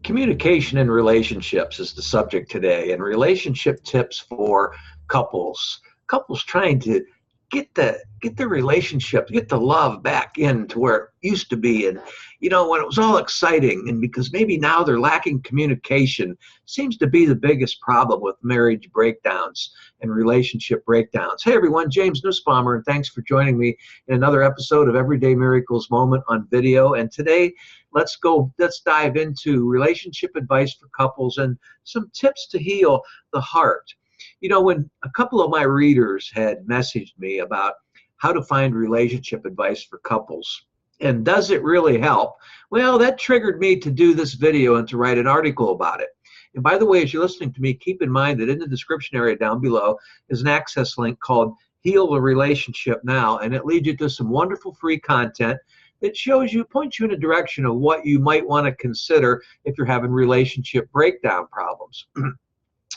Communication in relationships is the subject today, and relationship tips for couples. Couples trying to get the relationship, get the love back into where it used to be, and when it was all exciting. And because maybe now they're lacking communication, seems to be the biggest problem with marriage breakdowns and relationship breakdowns. Hey everyone, James Nussbaumer, and thanks for joining me in another episode of Everyday Miracles Moment on video. And today, let's dive into relationship advice for couples and some tips to heal the heart. When a couple of my readers had messaged me about how to find relationship advice for couples, and does it really help? Well, that triggered me to do this video and to write an article about it. And by the way, as you're listening to me, keep in mind that in the description area down below is an access link called Heal the Relationship Now, and it leads you to some wonderful free content that points you in a direction of what you might want to consider if you're having relationship breakdown problems.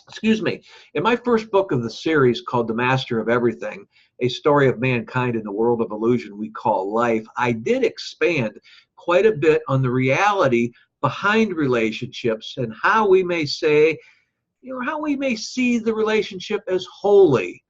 Excuse me. In my first book of the series called The Master of Everything, a story of mankind in the world of illusion we call life, I did expand quite a bit on the reality behind relationships and how we may see the relationship as holy,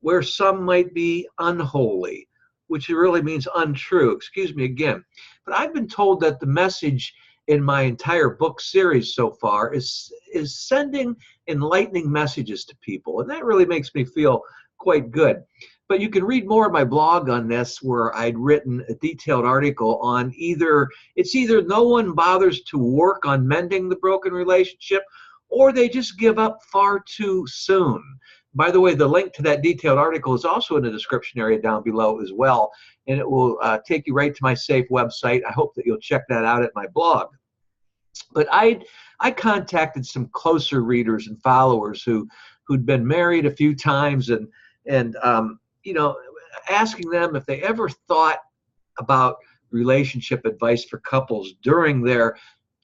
where some might be unholy, which really means untrue. Excuse me again. But I've been told that the message in my entire book series so far is sending enlightening messages to people, and that really makes me feel quite good. But you can read more of my blog on this, where I'd written a detailed article on either no one bothers to work on mending the broken relationship, or they just give up far too soon. By the way, the link to that detailed article is also in the description area down below as well, and it will take you right to my safe website. I hope that you'll check that out at my blog. But I contacted some closer readers and followers who'd been married a few times, and asking them if they ever thought about relationship advice for couples during their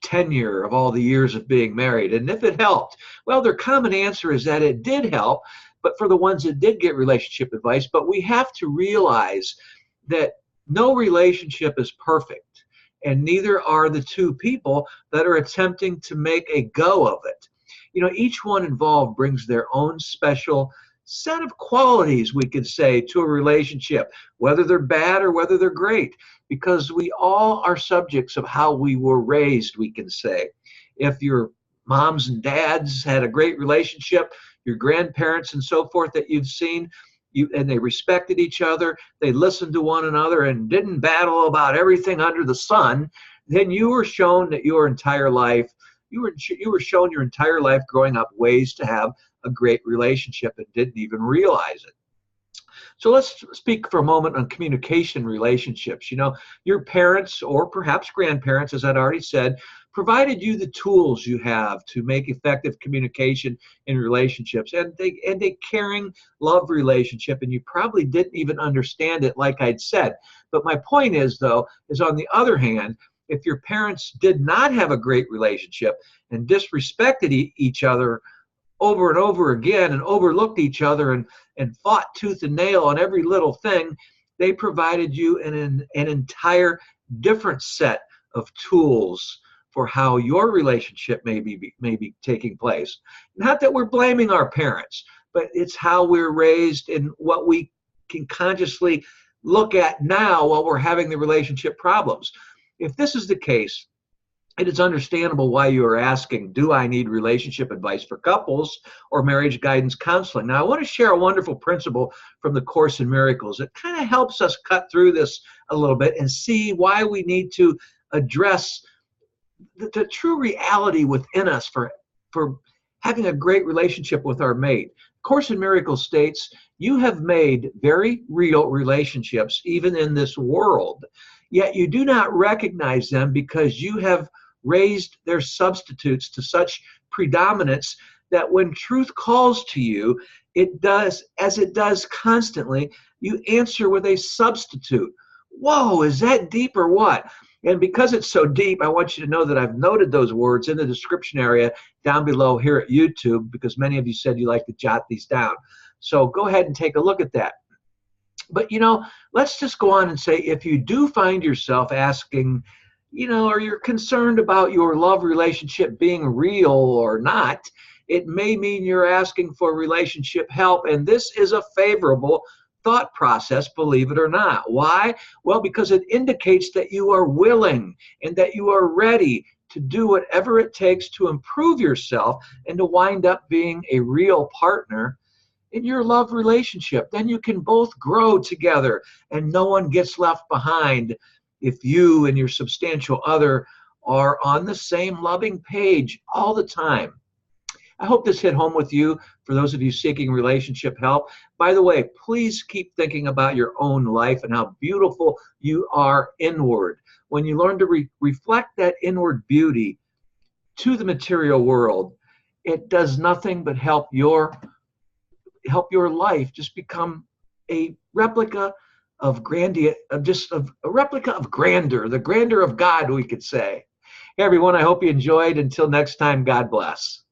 tenure of all the years of being married, and if it helped. Well, their common answer is that it did help, but for the ones that did get relationship advice. But we have to realize that no relationship is perfect, and neither are the two people that are attempting to make a go of it. Each one involved brings their own special set of qualities, we could say, to a relationship, whether they're bad or whether they're great, because we all are subjects of how we were raised, we can say. If your moms and dads had a great relationship, your grandparents and so forth that you've seen, and they respected each other, they listened to one another and didn't battle about everything under the sun, then you were shown that your entire life, you were shown your entire life growing up ways to have a great relationship and didn't even realize it. So let's speak for a moment on communication relationships. Your parents, or perhaps grandparents, as I'd already said, provided you the tools you have to make effective communication in relationships, and a caring love relationship, and you probably didn't even understand it, like I'd said. But my point is, though, is on the other hand, if your parents did not have a great relationship and disrespected each other over and over again, and overlooked each other and fought tooth and nail on every little thing, they provided you an entire different set of tools for how your relationship may be taking place. Not that we're blaming our parents, but it's how we're raised and what we can consciously look at now while we're having the relationship problems. If this is the case, it is understandable why you are asking, do I need relationship advice for couples or marriage guidance counseling? Now, I want to share a wonderful principle from the Course in Miracles. It kind of helps us cut through this a little bit and see why we need to address the true reality within us for having a great relationship with our mate. Course in Miracles states, you have made very real relationships even in this world, yet you do not recognize them because you have raised their substitutes to such predominance that when truth calls to you, it does, as it does constantly, you answer with a substitute. Whoa, is that deep or what? And because it's so deep, I want you to know that I've noted those words in the description area down below here at YouTube, because many of you said you like to jot these down. So go ahead and take a look at that. But let's just go on and say, if you do find yourself asking, or you're concerned about your love relationship being real or not, it may mean you're asking for relationship help. And this is a favorable thought process, believe it or not. Why? Well, because it indicates that you are willing and that you are ready to do whatever it takes to improve yourself and to wind up being a real partner in your love relationship. Then you can both grow together and no one gets left behind if you and your substantial other are on the same loving page all the time. I hope this hit home with you for those of you seeking relationship help. By the way, please keep thinking about your own life and how beautiful you are inward. When you learn to reflect that inward beauty to the material world, it does nothing but help your life just become a replica of a replica of grandeur, the grandeur of God, we could say. Hey everyone, I hope you enjoyed. Until next time, God bless.